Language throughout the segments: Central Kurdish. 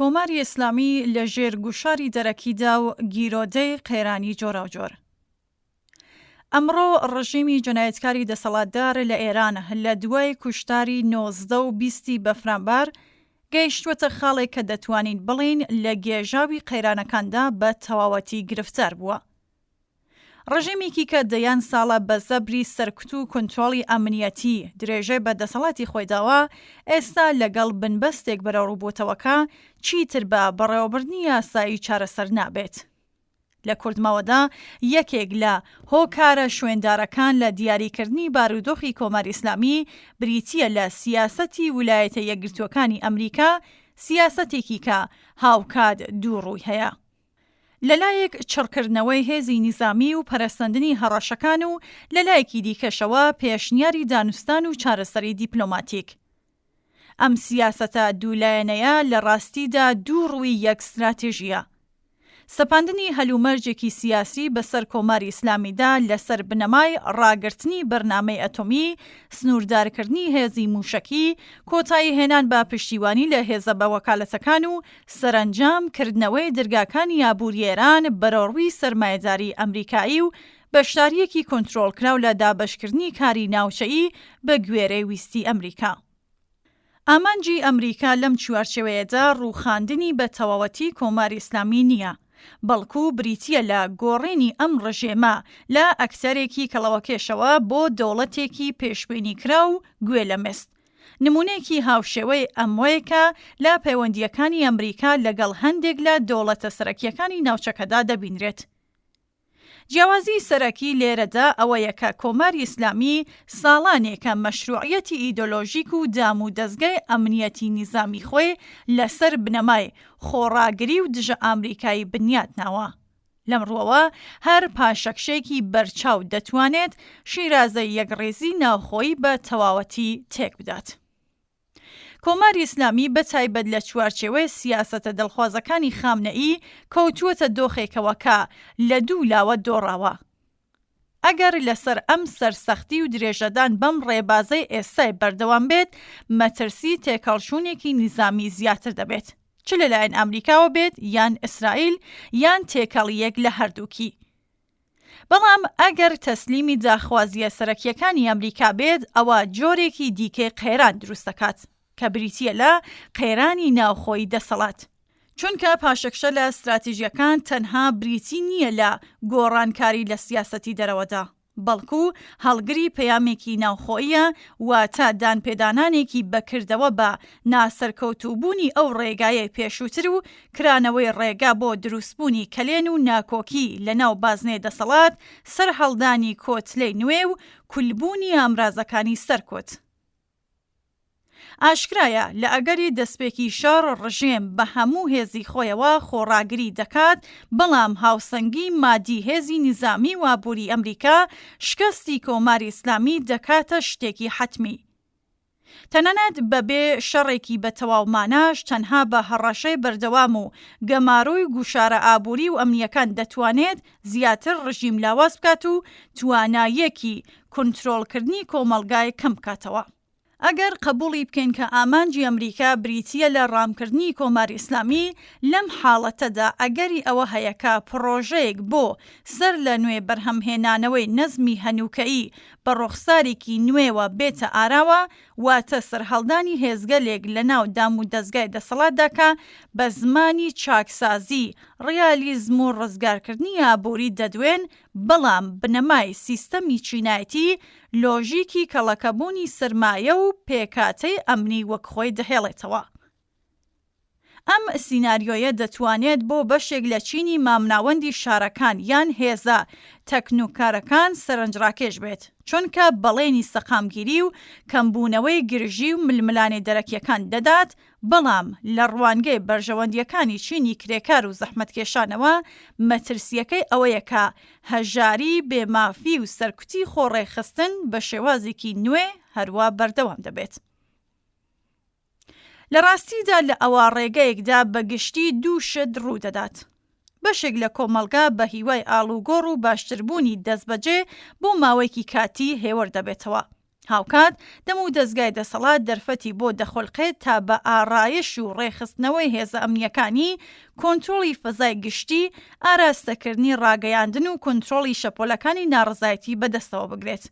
کۆماری ئیسلامی لە ژێر گوشاری دەرەکیدا و گیرۆدەی قێرانی جۆراوجۆر. ئەمڕۆ ڕژیمی جەنایەتکاری دەسەڵاتدار لە ئێران لە دوای کوشتاری 19 و 20 بەفرامبار گەیشتووەتە خاڵێک کە دەتوانین بڵین لە گێژاوی قەیرانەکاندا بە تەواوەتی گرفتار بووە. ڕژیمێکی کە دەیان ساڵە بە زەبری سەرکوت و کۆنترۆڵی ئەمنیەتی درێژێ بە دەسەڵاتی خۆی داوە، ئێستا لەگەڵ بنبەستێک بەرەوڕووبووتەوەکە چیتر بە بەڕێوەبردننی یاسایی چارەسەر نابێت. لە کوردماوەدا یەکێک لە هۆکارە شوێندارەکان لە دیاریکردنی بارودۆخی کۆماری ئیسلامی بریتیە لە سیاسەتی ویلایەتە یەکگرتووەکانی ئەمریکا، سیاسەتێکی کە هاوکات دوو ڕووی هەیە. لەلایەک چڕکردنەوەی هێزی نیزامی و پەرەسەندنی هەڕەشەکان و لەلایەکی دیکەشەوە پێشنیاری دانوستان و چارەسەری دیپلۆماتیک. ئەم سیاسەتە دوولایەنەیە لە ڕاستیدا دوو ڕووی یەک استراتێژیە. سەپاندنی هەلومەرجێکی سیاسی بەسەر کۆماری ئیسلامیدا لەسەر بنەمای ڕاگررتنی بەرنامەی ئەتۆمی، سنووردارکردنی هێزی موشەکی، کۆتایی هێنان بە پشتیوانی لە هێزە بە وەکالەتەکان و سەرنجام کردنەوەی دەرگاکانی ئابووری ئێران بەرەوڕووی سەرمایەداری ئەمریکایی و بەشداریەکی کۆنترۆڵکراو لە دابەشکردنی کاری ناوچەیی بە گوێرەی ویستی ئەمریکا. ئامانجی ئەمریکا لەم چوارچێوەیەدا ڕووخاندنی بە تەواوەتی کۆماری ئیسلامی نییە، بەڵکو بریتیە لە گۆڕینی ئەم ڕژێمە لە ئەکتەرێکی کەڵەوەکێشەوە بۆ دەوڵەتێکی پێشبینی کرا و گوێ لە مەست. نمونەیەکی هاوشێوەی ئەموەیەکە لە پەیوەندیەکانی ئەمریکا لەگەڵ هەندێک لە دەوڵەتە سەرەکیەکانی ناوچەکەدا دەبینرێت. جیاوازی سەرەکی لێرەدا ئەوەیە کە کۆماری ئیسلامی ساڵانێکە مەشروعیەتی ئیدۆلۆژیک و دام و دەستگای ئەمنیەتی نیزامی خۆی لەسەر بنەمای خۆڕاگری و دژە ئامریکایی بنیاتناوە. لەمڕۆوە هەر پاشەکشێکی بەرچاو دەتوانێت شیرازەی یەکڕێزی ناوخۆیی بە تەواوەتی تێک بدات. کۆماری ئیسلامی بەتایبەت لە چوارچێوەی سیاسەتە دڵخوازەکانی خامنەئی کەوتووەتە دۆخێکەوە کە لە دوو لاوە دۆڕاوە. ئەگەر لەسەر ئەم سەرسەختی و درێژەدان بەم ڕێبازەی ئێستای بەردەوام بێت، مەترسی تێکەڵچوونێکی نیزامی زیاتر دەبێت، چ لەلایەن ئەمریکاوە بێت یان ئیسرائیل یان تێکەڵیەک لە هەردووکی. بەڵام ئەگەر تەسلیمی داخوازیە سەرەکیەکانی ئەمریکا بێت، ئەوە جۆرێکی دیکەی قێران دروست دەکات کە بریتیە لە قێرانی ناوخۆی دەسەڵات. چونکە پاشەکشە لە استراتیژیەکان تەنها بریتی نییە لە گۆڕانکاری لە سیاسەتی دەرەوەدا، بەڵکو هەڵگری پەیامێکی ناوخۆیە واتە دانپێدانانێکی بەکردەوە بە ناسەرکەوتووبوونی ئەو ڕێگایە پێشووتر و کرانەوەی ڕێگا بۆ دروستبوونی کەلێن و ناکۆکی لە ناو بازنەی دەسەڵات، سەرهەڵدانی کۆتلەی نوێ و کولبوونی ئامرازەکانی سەرکۆت. ئاشکرایە لە ئەگەری دەستپێکی شەڕ ڕژێم بە هەموو هێزی خۆیەوە خۆڕاگری دەکات، بەڵام هاوسەنگی مادی هێزی نیزامی و ئابووری ئەمریکا شکستی کۆماری ئیسلامی دەکاتە شتێکی حەتمی. تەنانەت بەبێ شەڕێکی بە تەواوماناش تەنها بە هەڕەشەی بەردەوام و گەماڕووی گوشارە ئابووری و ئەمنیەکان دەتوانێت زیاتر ڕژیم لاواز بکات و توانایەکی کۆنترۆڵکردنی کۆمەلگای کەم بکاتەوە. ئەگەر قبوڵی بکەین کە ئامانجی ئەمریکا بریتیە لە ڕامکردنی کۆماری ئیسلامی، لەم حاڵەتەدا ئەگەری ئەوە هەیەکە پرۆژەیەک بۆ سەر لە نوێ بەرهەمهێنانەوەی نەزمی هەنووکەیی بە ڕوخسارێکی نوێوە بێتە ئاراوە، واتە سەرهەڵدانی هێزگەلێک لە ناو دام و دەستگای دەسەڵاتداکە بە زمانی چاکسازی، ڕیالیزم و ڕزگارکردنی ئابووری دەدوێن، بەڵام بنەمای سیستەمی چینایەتی لۆژیکی کەڵەکەبوونی سرمایە و پێکاتەی ئەمنی وەک خۆی دەهێڵێتەوە. ئەم سیناریۆیە دەتوانێت بۆ بەشێک لە چینی مامناوەندی شارەکان یان هێزە تەکنوکارەکان سەرنجڕاکێش بێت، چونکە بەڵێنی سەقامگیری و کەمبوونەوەی گرژی و ململانی دەرەکیەکان دەدات، بەڵام لە ڕوانگەی بەرژەوەندیەکانی چینی کرێکار و زەحمەتکێشانەوە مەترسیەکەی ئەوەیە کە هەژاری بێمافی و سەرکوتی خۆڕێخستن بە شێوازێکی نوێ هەروە بەردەوام دەبێت. لە ڕاستیدا لە ئەوە ڕێگەیەکدا بەگشتی دوو شت ڕوودەدات. بەشێک لە کۆمەلگا بە هیوای ئاڵوگۆڕ و باشتربوونی دەستبەجێ بۆ ماوەیەکی کاتی هێوەر دەبێتەوە، هاوکات دەم و دەستگای دەسەڵات دەرفەتی بۆ دەخۆڵقێت تا بە ئارایش و ڕێخستنەوەی هێزە ئەمنیەکانی کۆنتترۆلی فەزای گشتی ئاراستەکردنی ڕاگەیاندن و کۆنتترۆلی شەپۆلەکانی ناڕزایەتی بەدەستەوە بگرێت.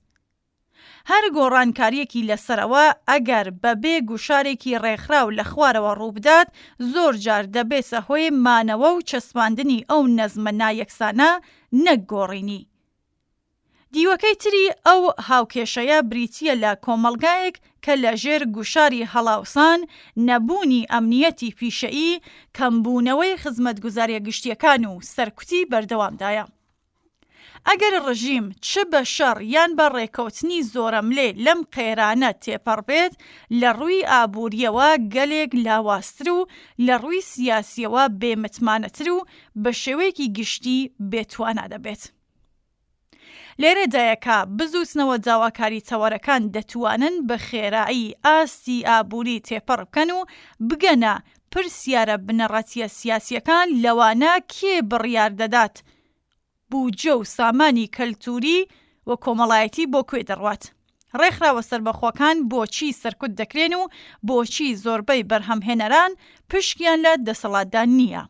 هەر گۆڕانکاریەکی لەسەرەوە ئەگەر بەبێ گوشارێکی ڕێکخراو لە خوارەوە ڕووبدات زۆر جار دەبێتە هۆی مانەوە و چەسپاندنی ئەو نەزمە نایەکسانە نەک گۆڕینی. دیوەکەی تری ئەو هاوکێشەیە بریتیە لە کۆمەڵگایەک کە لە ژێر گوشاری هەڵاوسان، نەبوونی ئەمنیەتی پیشەیی، کەمبوونەوەی خزمەتگوزاریە گشتیەکان و سەرکوتی بەردەوامدایە. ئەگەر ڕژیم چ بە شەڕ یان بە ڕێکەوتنی زۆرەملێ لەم قێرانە تێپەڕبێت لە ڕووی ئابوووریەوە گەلێک لاوااستر و لە ڕووی سیاسیەوە بێمتمانەتر و بە شێوەیەکی گشتی بێتوانە دەبێت. لێرەدایەکە بزووسنەوە داواکاری تەوەرەکان دەتوانن بە خێرایی ئاستی ئابووری تێپەڕ بکەن و بگەنە پرسیارە بنەڕەتیە سیاسیەکان لەوانە کێ بڕیار دەدات بوجە و سامانی کەلتوری و کۆمەڵایەتی بۆ کوێ دەڕوات. ڕێکخراوە سەربەخۆکان بۆچی سەرکوت دەکرێن و بۆچی زۆربەی بەرهەمهێنەران پشکیان لە دەسەڵاتدان نییە.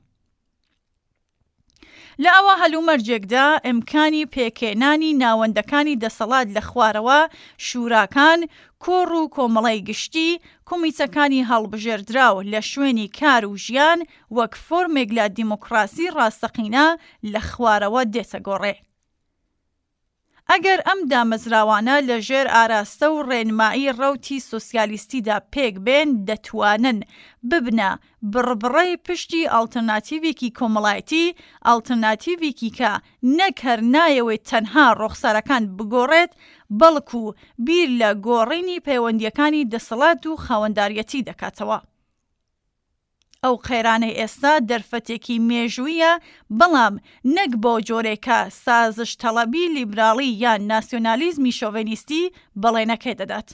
لە ئەوە هەلومەرجێکدا ئیمکانی پێکێنانی ناوەندەکانی دەسەڵات لە خوارەوە، شوراکان، کۆڕ و کۆمەڵای گشتی، کۆمیتەکانی هەڵبژێردراو لە شوێنی کار و ژیان وەک فۆرمێک لە دیموکراسی ڕاستەقینە لە خوارەوە دێتە گۆڕێ. ئەگەر ئەم دامەزراوانە لە ژێر ئاراستە و ڕێنمایی ڕەوتی سۆسیالیستیدا پێک بێن دەتوانن ببنە بڕبڕەی پشتی ئاڵتەرناتیڤێکی کۆمەڵایەتی، ئاڵتەرناتیڤێکی کە نەک هەر نایەوێت تەنها ڕوخسارەکان بگۆڕێت بەڵکو بیر لە گۆڕینی پەیوەندیەکانی دەسەڵات و خاوەنداریەتی دەکاتەوە. ئەو قێرانەی ئێستا دەرفەتێکی مێژوویە، بەڵام نەک بۆ جۆرێکە سازش تەڵەبی لیبراڵی یان ناسیۆنالیزمی شۆڤینیستی بەڵێنەکەی دەدات.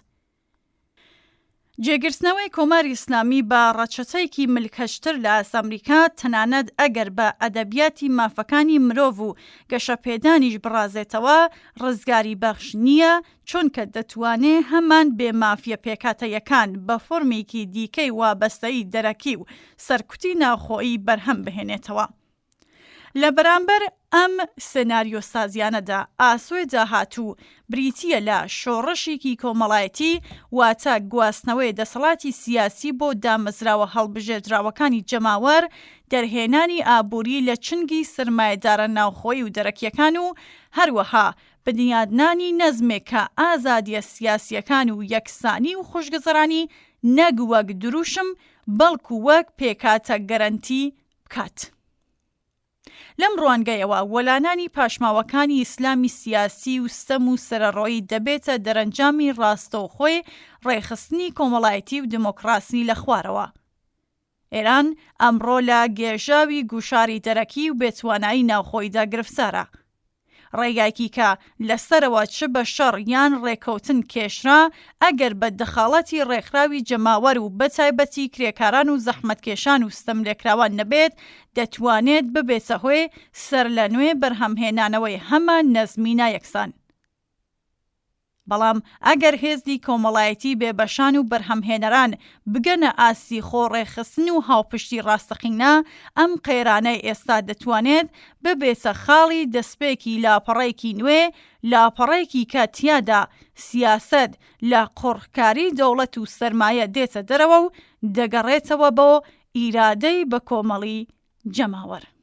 جێگرتنەوەی کۆماری ئیسلامی بە ڕەچەتەیەکی ملکەشتر لە ئەمریکا تەنانەت ئەگەر بە ئەدەبیاتی مافەکانی مرۆڤ و گەشەپێدانیش بڕازێتەوە ڕزگاری بەخش نییە، چونکە دەتوانێت هەمان بێمافیە پێکاتەیەکان بە فۆرمێکی دیکەی وابەستەی دەرەکی و سەرکوتی ناوخۆیی بەرهەم بهێنێتەوە. لە بەرامبەر ئەم سێناریۆ سازیانەدا ئاسۆی داهاتوو بریتیە لە شۆڕشێکی کۆمەڵایەتی، واتە گواستنەوەی دەسەڵاتی سیاسی بۆ دامەزراوە هەڵبژێردراوەکانی جەماوەر، دەرهێنانی ئابووری لە چنگی سرمایەدارە ناوخۆیی و دەرەکیەکان و هەروەها بنیادنانی نەزمێک کە ئازادیە سیاسیەکان و یەکسانی و خوشگەزەرانی نەک وەک دروشم بەڵکو وەک پێکاتە گەرەنتی بکات. لەم ڕوانگەیەوە وەلانانی پاشماوەکانی ئیسلامی سیاسی و ستەم و سەرەڕۆیی دەبێتە دەرەنجامی ڕاستەوخۆی ڕێخستنی کۆمەڵایەتی و دموکراسی لە خوارەوە. ئێران ئەمڕۆ لە گێژاوی گوشاری دەرەکی و بێتوانایی ناوخۆیدا گرفتارە. ڕێگایکی کە لەسەرەوە چ بە شەڕ یان ڕێکەوتن کێشرا، ئەگەر بە دەخاڵەتی ڕێکخراوی جەماوەر و بەتایبەتی کرێکاران و زەحمەتکێشان و ستەملێکراوان نەبێت، دەتوانێت ببێتە هۆی سەر لە نوێ بەرهەمهێنانەوەی هەمان نەزمی نایەکسان. بەڵام ئەگەر هێزی کۆمەڵایەتی بێبەشان و بەرهەمهێنەران بگەنە ئاسی خۆڕێخستن و هاوپشتی ڕاستەقینە، ئەم قێرانەی ئێستا دەتوانێت ببێتە خاڵی دەستپێکی لاپەڕەیەکی نوێ، لاپەڕەیەکی کە تیادا سیاسەت لە قوڕکاری دەوڵەت و سەرمایە دێتە دەرەوە و دەگەڕێتەوە بۆ ئیرادەی بە کۆمەڵی جەماوەر.